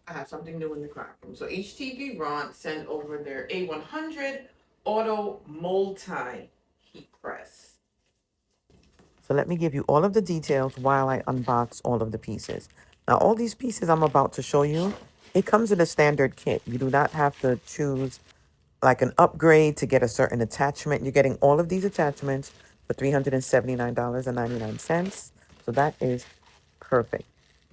I have something new in the craft room. So HTVRONT sent over their A100 auto multi heat press. So let me give you all of the details while I unbox all of the pieces. Now, all these pieces I'm about to show you, it comes in a standard kit. You do not have to choose like an upgrade to get a certain attachment. You're getting all of these attachments for $379.99. So that is perfect.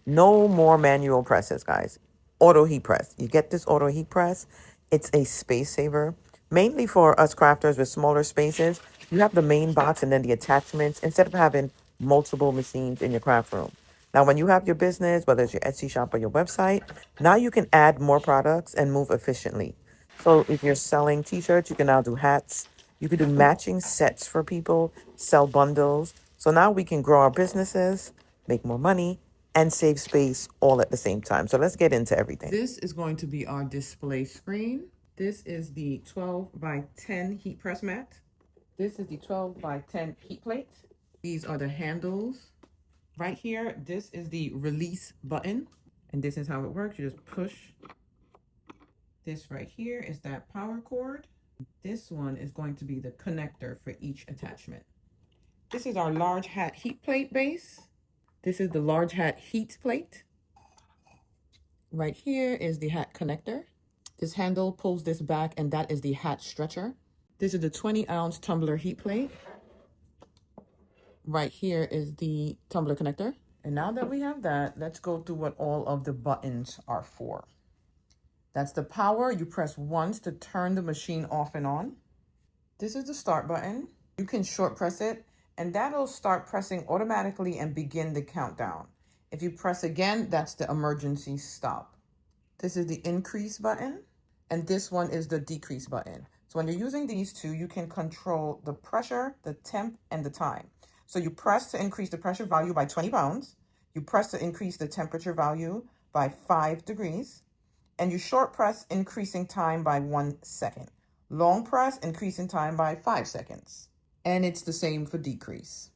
No more manual presses, guys. Auto heat press. You get this auto heat press. It's a space saver. Mainly for us crafters with smaller spaces, you have the main box and then the attachments instead of having multiple machines in your craft room. Now, when you have your business, whether it's your Etsy shop or your website, now you can add more products and move efficiently. So if you're selling t-shirts, you can now do hats. You can do matching sets for people, sell bundles. So now we can grow our businesses, make more money, and save space all at the same time. So let's get into everything. This is going to be our display screen. This is the 12 by 10 heat press mat. This is the 12 by 10 heat plate. These are the handles. Right here, this is the release button. And this is how it works. You just push. This right here is that power cord. This one is going to be the connector for each attachment. This is our large hat heat plate base. This is the large hat heat plate. Right here is the hat connector. This handle pulls this back, and that is the hat stretcher. This is the 20-ounce tumbler heat plate. Right here is the tumbler connector. And now that we have that, let's go through what all of the buttons are for. That's the power. You press once to turn the machine off and on. This is the start button. You can short press it, and that'll start pressing automatically and begin the countdown. If you press again, that's the emergency stop. This is the increase button, and this one is the decrease button. So when you're using these two, you can control the pressure, the temp, and the time. So you press to increase the pressure value by 20 pounds. You press to increase the temperature value by 5 degrees. And you short press, increasing time by 1 second. Long press, increasing time by 5 seconds. And it's the same for decrease.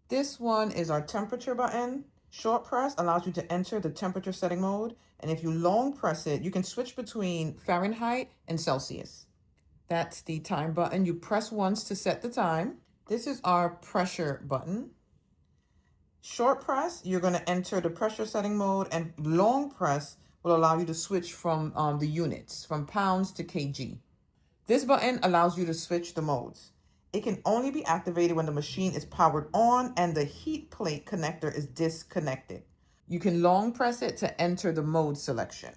This one is our temperature button. Short press allows you to enter the temperature setting mode. And if you long press it, you can switch between Fahrenheit and Celsius. That's the time button. You press once to set the time. This is our pressure button. Short press, you're going to enter the pressure setting mode, and long press will allow you to switch from the units, from pounds to kg. This button allows you to switch the modes. It can only be activated when the machine is powered on and the heat plate connector is disconnected. You can long press it to enter the mode selection.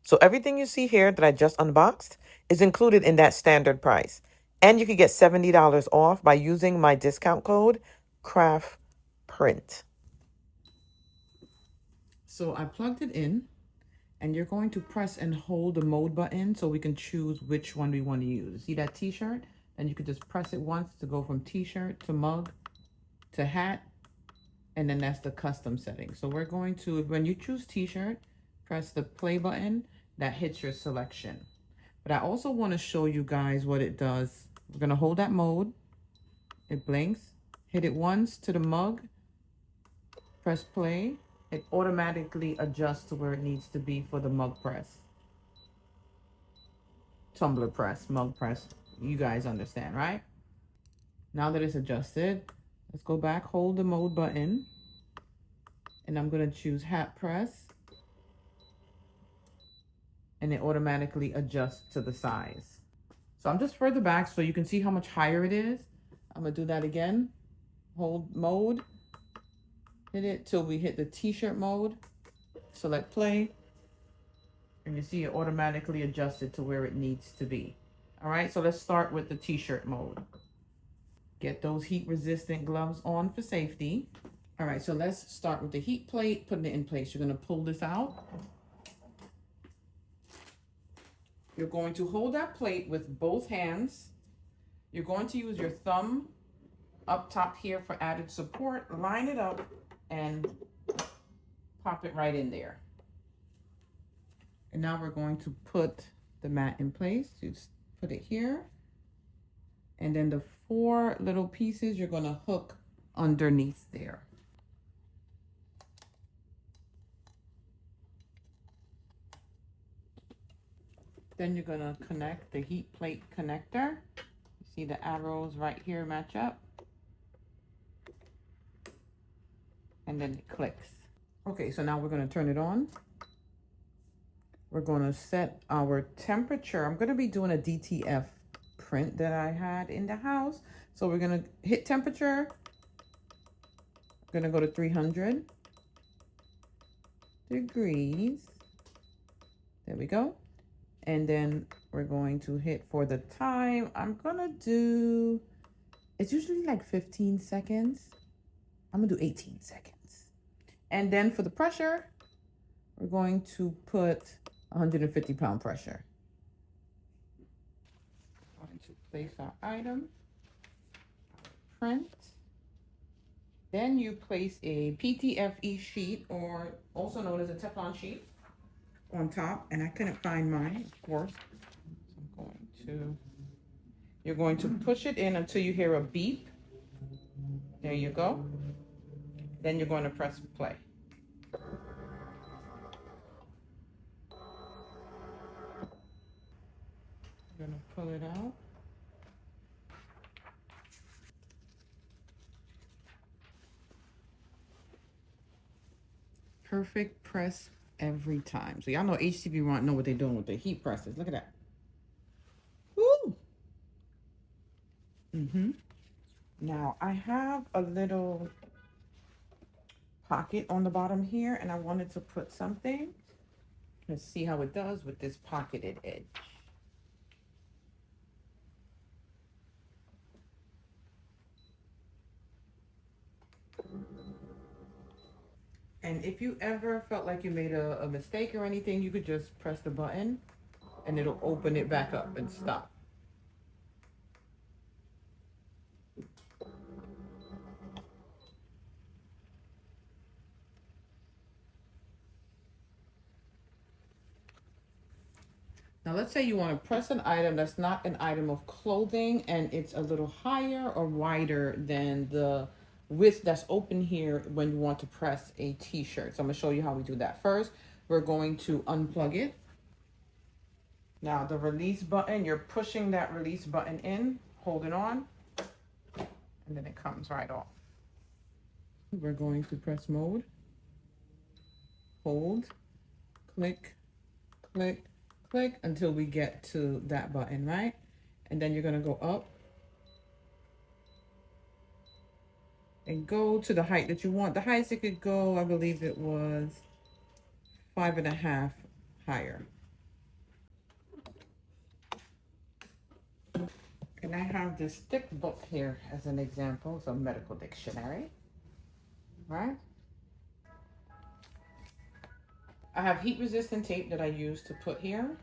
So everything you see here that I just unboxed is included in that standard price. And you can get $70 off by using my discount code CRAFTPRINT. So I plugged it in, and you're going to press and hold the mode button so we can choose which one we want to use. See that t-shirt? And you can just press it once to go from t-shirt to mug to hat, and then that's the custom setting. So we're going to, when you choose t-shirt, press the play button that hits your selection. But I also want to show you guys what it does. We're going to hold that mode. It blinks. Hit it once to the mug. Press play. It automatically adjusts to where it needs to be for the mug press. Tumbler press, mug press. You guys understand, right? Now that it's adjusted, let's go back, hold the mode button, and I'm going to choose hat press, and it automatically adjusts to the size. So I'm just further back so you can see how much higher it is. I'm going to do that again. Hold mode, hit it till we hit the t-shirt mode, select play, and you see it automatically adjusted to where it needs to be. All right, so let's start with the t-shirt mode. Get those heat resistant gloves on for safety. All right, so let's start with the heat plate, putting it in place. You're going to pull this out. You're going to hold that plate with both hands. You're going to use your thumb up top here for added support. Line it up and pop it right in there. And now we're going to put the mat in place. You put it here. And then the 4 little pieces you're going to hook underneath there. Then you're gonna connect the heat plate connector. You see the arrows right here match up. And then it clicks. Okay, so now we're gonna turn it on. We're gonna set our temperature. I'm gonna be doing a DTF print that I had in the house. So we're gonna hit temperature. We're gonna go to 300 degrees. There we go. And then we're going to hit for the time. I'm gonna do, it's usually like 15 seconds. I'm gonna do 18 seconds. And then for the pressure, we're going to put 150-pound pressure. I'm going to place our item, print. Then you place a PTFE sheet, or also known as a Teflon sheet, on top. And I couldn't find mine, of course. So you're going to push it in until you hear a beep. There you go. Then you're going to press play. I'm going to pull it out. Perfect press every time. So y'all know HTVRONT know what they're doing with their heat presses. Look at that. Woo! Now I have a little pocket on the bottom here, and I wanted to put something. Let's see how it does with this pocketed edge. And if you ever felt like you made a mistake or anything, you could just press the button and it'll open it back up and stop. Now let's say you want to press an item that's not an item of clothing and it's a little higher or wider than the width that's open here when you want to press a t-shirt. So I'm going to show you how we do that. First, we're going to unplug it. Now the release button, you're pushing that release button in, hold it on, and then it comes right off. We're going to press mode, hold, click, click, click until we get to that button, right? And then you're going to go up and go to the height that you want. The highest it could go, I believe it was 5.5 higher. And I have this thick book here as an example. It's a medical dictionary, right? I have heat resistant tape that I use to put here.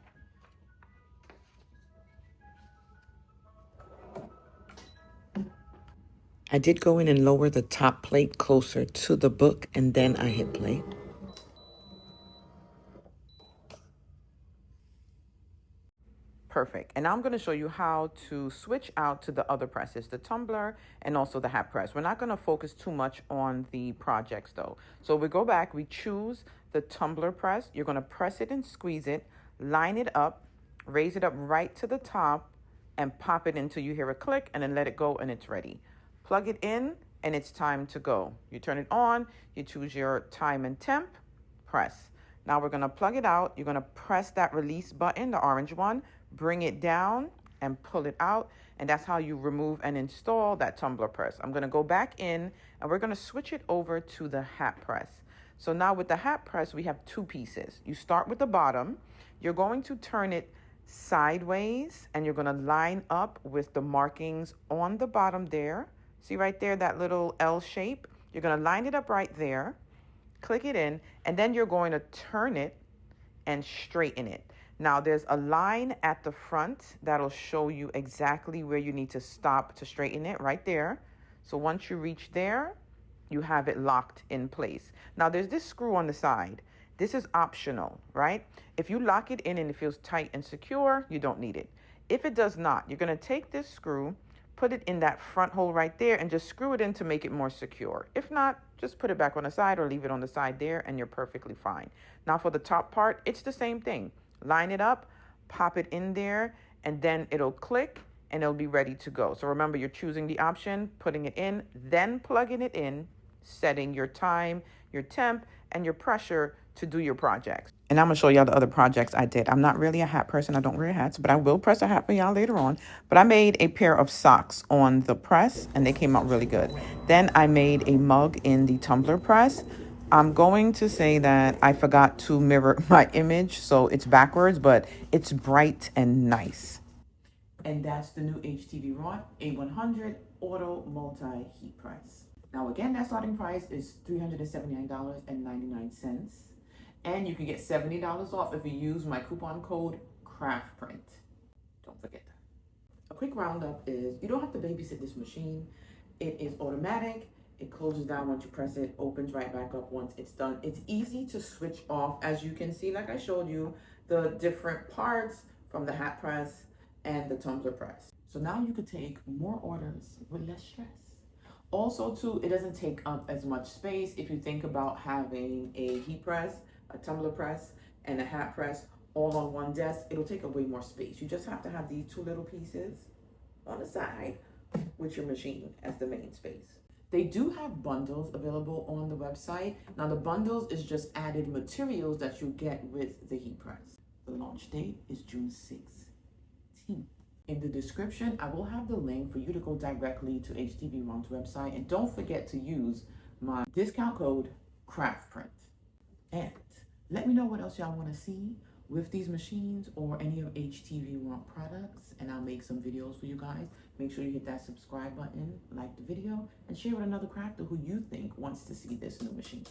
I did go in and lower the top plate closer to the book, and then I hit play. Perfect. And now I'm going to show you how to switch out to the other presses, the tumbler and also the hat press. We're not going to focus too much on the projects though. So we go back, we choose the tumbler press. You're going to press it and squeeze it, line it up, raise it up right to the top and pop it until you hear a click, and then let it go and it's ready. Plug it in and it's time to go. You turn it on, you choose your time and temp, press. Now we're going to plug it out. You're going to press that release button, the orange one, bring it down and pull it out. And that's how you remove and install that tumbler press. I'm going to go back in and we're going to switch it over to the hat press. So now with the hat press, we have two pieces. You start with the bottom. You're going to turn it sideways and you're going to line up with the markings on the bottom there. See right there, that little L shape? You're going to line it up right there. Click it in, and then you're going to turn it and straighten it. Now there's a line at the front that'll show you exactly where you need to stop to straighten it right there. So once you reach there, you have it locked in place. Now there's this screw on the side. This is optional, right? If you lock it in and it feels tight and secure, you don't need it. If it does not, you're going to take this screw, put it in that front hole right there and just screw it in to make it more secure. If not, just put it back on the side or leave it on the side there and you're perfectly fine. Now for the top part, it's the same thing. Line it up, pop it in there, and then it'll click and it'll be ready to go. So remember, you're choosing the option, putting it in, then plugging it in, setting your time, your temp, and your pressure to do your projects. And I'm gonna show y'all the other projects I did. I'm not really a hat person. I don't wear hats, but I will press a hat for y'all later on. But I made a pair of socks on the press, and they came out really good. Then I made a mug in the tumbler press. I'm going to say that I forgot to mirror my image, so it's backwards, but it's bright and nice. And that's the new HTVRONT A100 Auto Multi Heat Press. Now again, that starting price is $379.99. And you can get $70 off if you use my coupon code CRAFTPRINT. Don't forget that. A quick roundup is you don't have to babysit this machine. It is automatic. It closes down once you press it, opens right back up once it's done. It's easy to switch off. As you can see, like I showed you, the different parts from the hat press and the tumbler press. So now you could take more orders with less stress. Also too, it doesn't take up as much space. If you think about having a heat press, a tumbler press, and a hat press all on one desk, it'll take up way more space. You just have to have these two little pieces on the side with your machine as the main space. They do have bundles available on the website. Now the bundles is just added materials that you get with the heat press. The launch date is June 16th. In the description, I will have the link for you to go directly to HTVRONT's website, and don't forget to use my discount code CRAFTPRINT. And let me know what else y'all want to see with these machines or any of HTVRONT products, and I'll make some videos for you guys. Make sure you hit that subscribe button, like the video, and share with another crafter who you think wants to see this new machine.